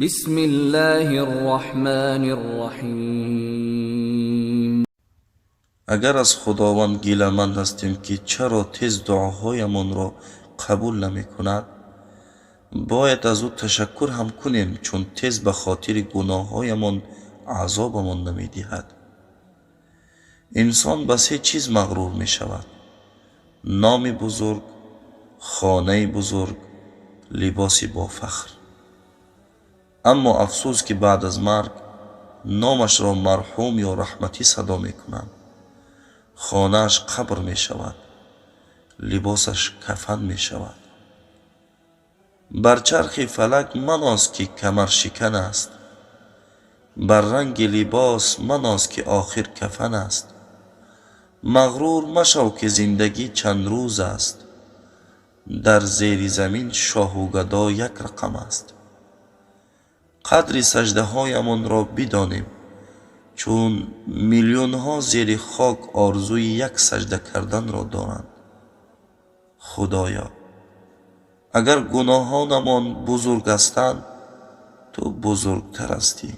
بسم الله الرحمن الرحیم. اگر از خداوند گیله‌مند هستیم که چرا تیز دعاهایمان را قبول نمی کند، باید از او تشکر هم کنیم چون تیز به خاطر گناههایمان عذابمان نمی دهد. انسان به سه چیز مغرور می شود: نام بزرگ، خانه بزرگ، لباس با فخر. اما افسوس که بعد از مرگ نامش را مرحوم یا رحمتی صدا می کنند، خانه‌اش قبر می شود، لباسش کفن می شود. بر چرخ فلک مناز که کمر شکن است، بر رنگ لباس مناز که آخر کفن است. مغرور مشو که زندگی چند روز است، در زیر زمین شاه و گدا یک رقم است. قدر سجده هایمان را بدانیم، چون میلیون ها زیر خاک آرزوی یک سجده کردن را دارند. خدایا، اگر گناهانمان بزرگ هستند، تو بزرگتر هستی.